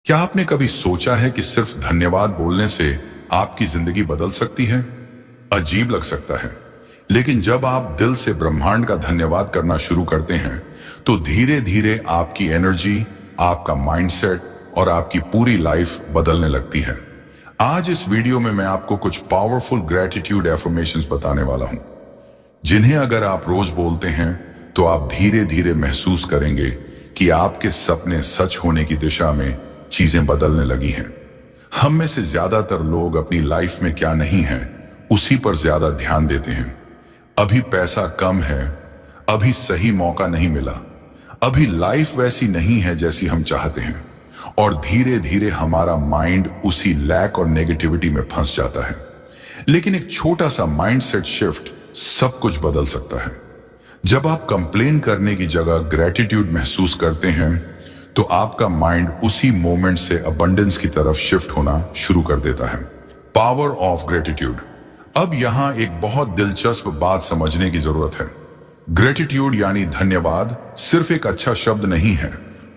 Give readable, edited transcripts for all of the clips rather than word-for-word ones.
क्या आपने कभी सोचा है कि सिर्फ धन्यवाद बोलने से आपकी जिंदगी बदल सकती है? अजीब लग सकता है, लेकिन जब आप दिल से ब्रह्मांड का धन्यवाद करना शुरू करते हैं, तो धीरे धीरे आपकी एनर्जी, आपका माइंडसेट और आपकी पूरी लाइफ बदलने लगती है। आज इस वीडियो में मैं आपको कुछ पावरफुल ग्रेटिट्यूड एफर्मेशंस बताने वाला हूं, जिन्हें अगर आप रोज बोलते हैं तो आप धीरे धीरे महसूस करेंगे कि आपके सपने सच होने की दिशा में चीजें बदलने लगी हैं। हम में से ज्यादातर लोग अपनी लाइफ में क्या नहीं है उसी पर ज्यादा ध्यान देते हैं। अभी पैसा कम है, अभी सही मौका नहीं मिला, अभी लाइफ वैसी नहीं है जैसी हम चाहते हैं, और धीरे धीरे हमारा माइंड उसी लैक और नेगेटिविटी में फंस जाता है। लेकिन एक छोटा सा माइंडसेट शिफ्ट सब कुछ बदल सकता है। जब आप कंप्लेन करने की जगह ग्रेटिट्यूड महसूस करते हैं, तो आपका माइंड उसी मोमेंट से अबंडेंस की तरफ शिफ्ट होना शुरू कर देता है। Power of gratitude. अब यहां एक बहुत दिलचस्प बात समझने की जरूरत है। ग्रेटिट्यूड यानी धन्यवाद सिर्फ एक अच्छा शब्द नहीं है,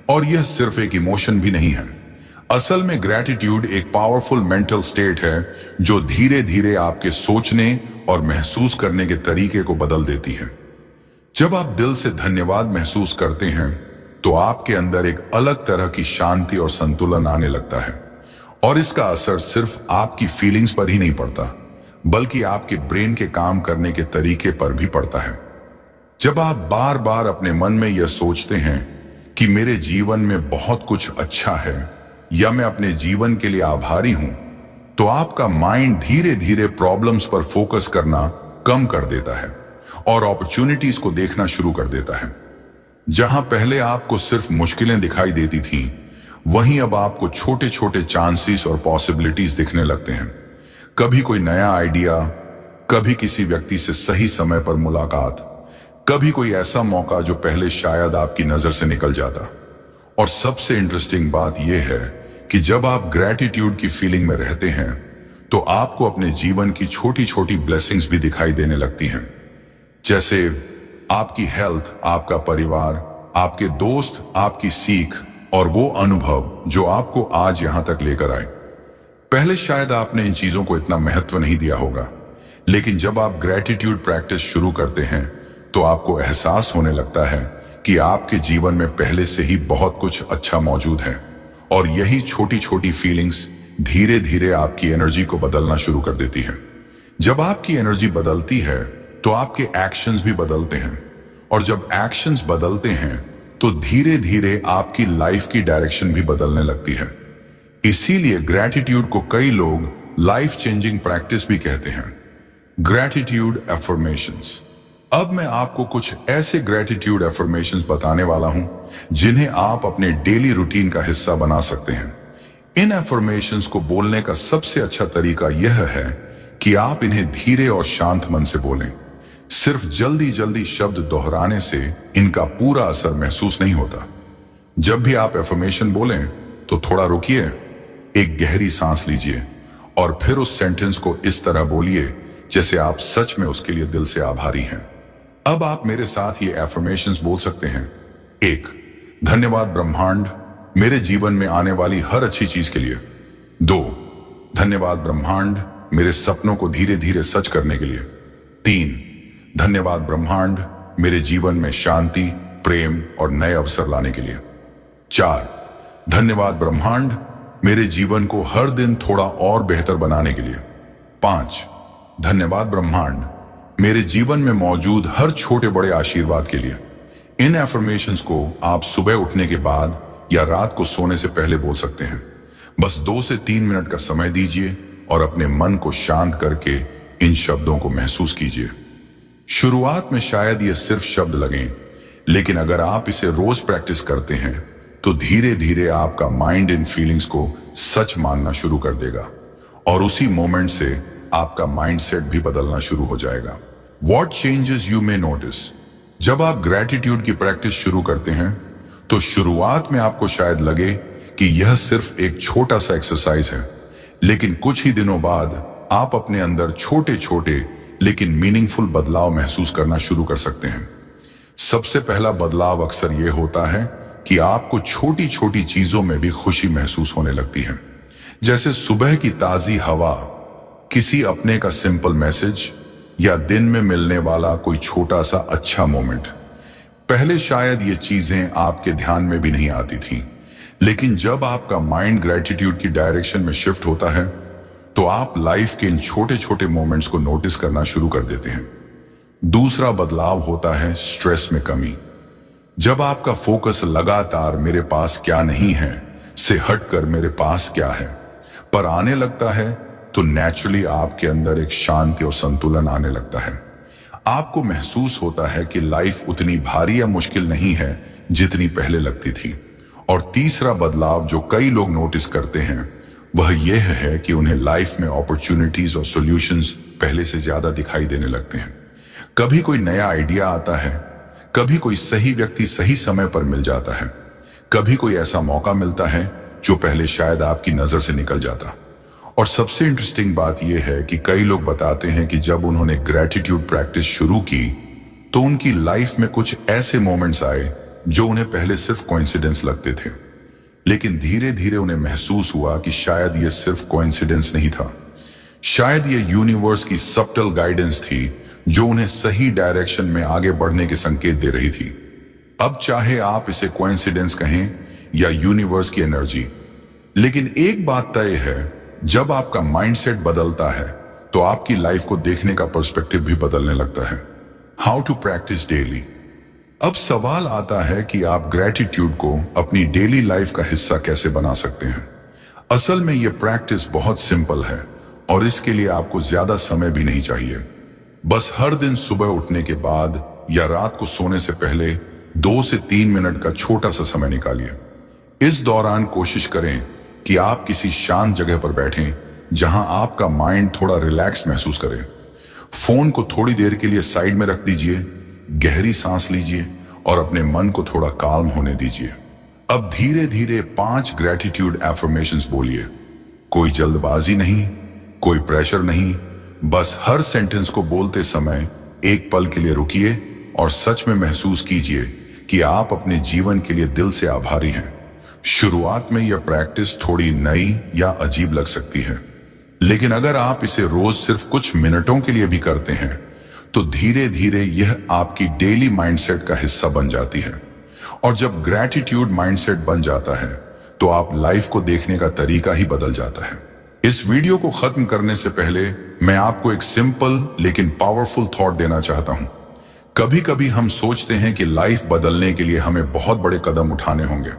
और यह सिर्फ एक इमोशन भी नहीं है। असल में ग्रेटिट्यूड एक पावरफुल मेंटल स्टेट है जो धीरे धीरे आपके सोचने और महसूस करने के तरीके को बदल देती है। जब आप दिल से धन्यवाद महसूस करते हैं, तो आपके अंदर एक अलग तरह की शांति और संतुलन आने लगता है, और इसका असर सिर्फ आपकी फीलिंग्स पर ही नहीं पड़ता, बल्कि आपके ब्रेन के काम करने के तरीके पर भी पड़ता है। जब आप बार बार अपने मन में यह सोचते हैं कि मेरे जीवन में बहुत कुछ अच्छा है, या मैं अपने जीवन के लिए आभारी हूं, तो आपका माइंड धीरे धीरे प्रॉब्लम्स पर फोकस करना कम कर देता है और अपॉर्चुनिटीज को देखना शुरू कर देता है। जहां पहले आपको सिर्फ मुश्किलें दिखाई देती थीं, वहीं अब आपको छोटे छोटे चांसेस और पॉसिबिलिटीज दिखने लगते हैं। कभी कोई नया आइडिया, कभी किसी व्यक्ति से सही समय पर मुलाकात, कभी कोई ऐसा मौका जो पहले शायद आपकी नजर से निकल जाता। और सबसे इंटरेस्टिंग बात यह है कि जब आप ग्रेटिट्यूड की फीलिंग में रहते हैं, तो आपको अपने जीवन की छोटी छोटी ब्लेसिंग्स भी दिखाई देने लगती हैं। जैसे आपकी हेल्थ, आपका परिवार, आपके दोस्त, आपकी सीख और वो अनुभव जो आपको आज यहां तक लेकर आए। पहले शायद आपने इन चीजों को इतना महत्व नहीं दिया होगा, लेकिन जब आप ग्रेटिट्यूड प्रैक्टिस शुरू करते हैं, तो आपको एहसास होने लगता है कि आपके जीवन में पहले से ही बहुत कुछ अच्छा मौजूद है, और यही छोटी छोटी फीलिंग्स धीरे धीरे आपकी एनर्जी को बदलना शुरू कर देती है। जब आपकी एनर्जी बदलती है, तो आपके एक्शंस भी बदलते हैं, और जब एक्शंस बदलते हैं, तो धीरे धीरे आपकी लाइफ की डायरेक्शन भी बदलने लगती है। इसीलिए ग्रेटिट्यूड को कई लोग लाइफ चेंजिंग प्रैक्टिस भी कहते हैं। Gratitude affirmations. अब मैं आपको कुछ ऐसे ग्रेटिट्यूड एफर्मेशंस बताने वाला हूं, जिन्हें आप अपने डेली रूटीन का हिस्सा बना सकते हैं। इन एफर्मेशंस को बोलने का सबसे अच्छा तरीका यह है कि आप इन्हें धीरे और शांत मन से बोलें। सिर्फ जल्दी जल्दी शब्द दोहराने से इनका पूरा असर महसूस नहीं होता। जब भी आप एफर्मेशन बोलें, तो थोड़ा रुकिए, एक गहरी सांस लीजिए, और फिर उस सेंटेंस को इस तरह बोलिए जैसे आप सच में उसके लिए दिल से आभारी हैं। अब आप मेरे साथ ये एफर्मेशंस बोल सकते हैं। 1. धन्यवाद ब्रह्मांड, मेरे जीवन में आने वाली हर अच्छी चीज के लिए। 2. धन्यवाद ब्रह्मांड, मेरे सपनों को धीरे धीरे सच करने के लिए। 3. धन्यवाद ब्रह्मांड, मेरे जीवन में शांति, प्रेम और नए अवसर लाने के लिए। 4. धन्यवाद ब्रह्मांड, मेरे जीवन को हर दिन थोड़ा और बेहतर बनाने के लिए। 5. धन्यवाद ब्रह्मांड, मेरे जीवन में मौजूद हर छोटे बड़े आशीर्वाद के लिए। इन एफर्मेशंस को आप सुबह उठने के बाद या रात को सोने से पहले बोल सकते हैं। बस 2 से 3 मिनट का समय दीजिए और अपने मन को शांत करके इन शब्दों को महसूस कीजिए। शुरुआत में शायद ये सिर्फ शब्द लगें, लेकिन अगर आप इसे रोज प्रैक्टिस करते हैं, तो धीरे धीरे आपका माइंड इन फीलिंग्स को सच मानना शुरू कर देगा, और उसी मोमेंट से आपका माइंडसेट भी बदलना शुरू हो जाएगा। What changes you may notice? जब आप ग्रेटिट्यूड की प्रैक्टिस शुरू करते हैं, तो शुरुआत में आपको शायद लगे कि यह सिर्फ एक छोटा सा एक्सरसाइज है, लेकिन कुछ ही दिनों बाद आप अपने अंदर छोटे छोटे लेकिन मीनिंगफुल बदलाव महसूस करना शुरू कर सकते हैं। सबसे पहला बदलाव अक्सर यह होता है कि आपको छोटी छोटी चीजों में भी खुशी महसूस होने लगती है। जैसे सुबह की ताजी हवा, किसी अपने का सिंपल मैसेज, या दिन में मिलने वाला कोई छोटा सा अच्छा मोमेंट। पहले शायद ये चीजें आपके ध्यान में भी नहीं आती थी, लेकिन जब आपका माइंड ग्रेटिट्यूड की डायरेक्शन में शिफ्ट होता है तो आप लाइफ के इन छोटे छोटे मोमेंट्स को नोटिस करना शुरू कर देते हैं। दूसरा बदलाव होता है स्ट्रेस में कमी। जब आपका फोकस लगातार मेरे पास क्या नहीं है से हटकर मेरे पास क्या है पर आने लगता है, तो नेचुरली आपके अंदर एक शांति और संतुलन आने लगता है। आपको महसूस होता है कि लाइफ उतनी भारी या मुश्किल नहीं है जितनी पहले लगती थी। और तीसरा बदलाव जो कई लोग नोटिस करते हैं वह यह है कि उन्हें लाइफ में अपॉर्चुनिटीज और सॉल्यूशंस पहले से ज्यादा दिखाई देने लगते हैं। कभी कोई नया आइडिया आता है, कभी कोई सही व्यक्ति सही समय पर मिल जाता है, कभी कोई ऐसा मौका मिलता है जो पहले शायद आपकी नजर से निकल जाता। और सबसे इंटरेस्टिंग बात यह है कि कई लोग बताते हैं कि जब उन्होंने ग्रेटिट्यूड प्रैक्टिस शुरू की तो उनकी लाइफ में कुछ ऐसे मोमेंट्स आए जो उन्हें पहले सिर्फ कोइंसिडेंस लगते थे, लेकिन धीरे धीरे उन्हें महसूस हुआ कि शायद यह सिर्फ कोइंसिडेंस नहीं था, शायद यह यूनिवर्स की सबटल गाइडेंस थी जो उन्हें सही डायरेक्शन में आगे बढ़ने के संकेत दे रही थी। अब चाहे आप इसे कोइंसिडेंस कहें या यूनिवर्स की एनर्जी, लेकिन एक बात तय है, जब आपका माइंडसेट बदलता है तो आपकी लाइफ को देखने का पर्सपेक्टिव भी बदलने लगता है। How to practice daily. अब सवाल आता है कि आप ग्रेटिट्यूड को अपनी डेली लाइफ का हिस्सा कैसे बना सकते हैं। असल में यह प्रैक्टिस बहुत सिंपल है और इसके लिए आपको ज्यादा समय भी नहीं चाहिए। बस हर दिन सुबह उठने के बाद या रात को सोने से पहले 2 से 3 मिनट का छोटा सा समय निकालिए। इस दौरान कोशिश करें कि आप किसी शांत जगह पर बैठें जहां आपका माइंड थोड़ा रिलैक्स महसूस करे। फोन को थोड़ी देर के लिए साइड में रख दीजिए, गहरी सांस लीजिए और अपने मन को थोड़ा काल्म होने दीजिए। अब धीरे धीरे 5 ग्रेटिट्यूड एफर्मेशंस बोलिए। कोई जल्दबाजी नहीं, कोई प्रेशर नहीं, बस हर सेंटेंस को बोलते समय एक पल के लिए रुकिए और सच में महसूस कीजिए कि आप अपने जीवन के लिए दिल से आभारी हैं। शुरुआत में यह प्रैक्टिस थोड़ी नई या अजीब लग सकती है, लेकिन अगर आप इसे रोज सिर्फ कुछ मिनटों के लिए भी करते हैं तो धीरे धीरे यह आपकी डेली माइंडसेट का हिस्सा बन जाती है। और जब ग्रेटिट्यूड माइंडसेट बन जाता है तो आप लाइफ को देखने का तरीका ही बदल जाता है। इस वीडियो को खत्म करने से पहले मैं आपको एक सिंपल लेकिन पावरफुल थॉट देना चाहता हूं। कभी कभी हम सोचते हैं कि लाइफ बदलने के लिए हमें बहुत बड़े कदम उठाने होंगे,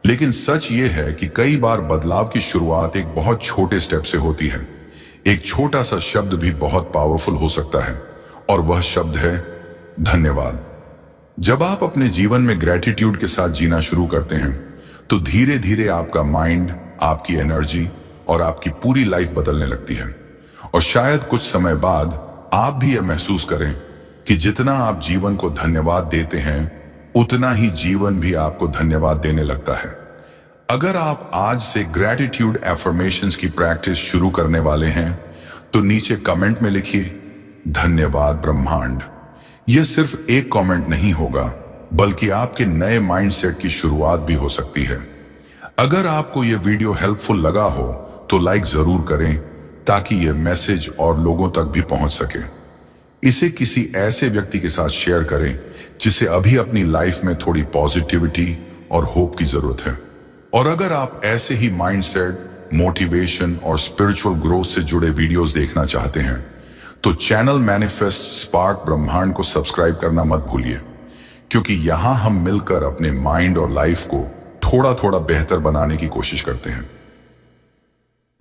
लेकिन सच ये है कि कई बार बदलाव की शुरुआत एक बहुत छोटे स्टेप से होती है। एक छोटा सा शब्द भी बहुत पावरफुल हो सकता है और वह शब्द है धन्यवाद। जब आप अपने जीवन में ग्रेटिट्यूड के साथ जीना शुरू करते हैं तो धीरे धीरे आपका माइंड, आपकी एनर्जी और आपकी पूरी लाइफ बदलने लगती है। और शायद कुछ समय बाद आप भी यह महसूस करें कि जितना आप जीवन को धन्यवाद देते हैं उतना ही जीवन भी आपको धन्यवाद देने लगता है। अगर आप आज से ग्रेटिट्यूड एफर्मेशंस की प्रैक्टिस शुरू करने वाले हैं तो नीचे कमेंट में लिखिए धन्यवाद ब्रह्मांड। यह सिर्फ एक कमेंट नहीं होगा, बल्कि आपके नए माइंडसेट की शुरुआत भी हो सकती है। अगर आपको यह वीडियो हेल्पफुल लगा हो तो लाइक जरूर करें ताकि यह मैसेज और लोगों तक भी पहुंच सके। इसे किसी ऐसे व्यक्ति के साथ शेयर करें जिसे अभी अपनी लाइफ में थोड़ी पॉजिटिविटी और होप की जरूरत है। और अगर आप ऐसे ही माइंडसेट, मोटिवेशन और स्पिरिचुअल ग्रोथ से जुड़े वीडियोस देखना चाहते हैं तो चैनल मैनिफेस्ट स्पार्क ब्रह्मांड को सब्सक्राइब करना मत भूलिए, क्योंकि यहां हम मिलकर अपने माइंड और लाइफ को थोड़ा थोड़ा बेहतर बनाने की कोशिश करते हैं।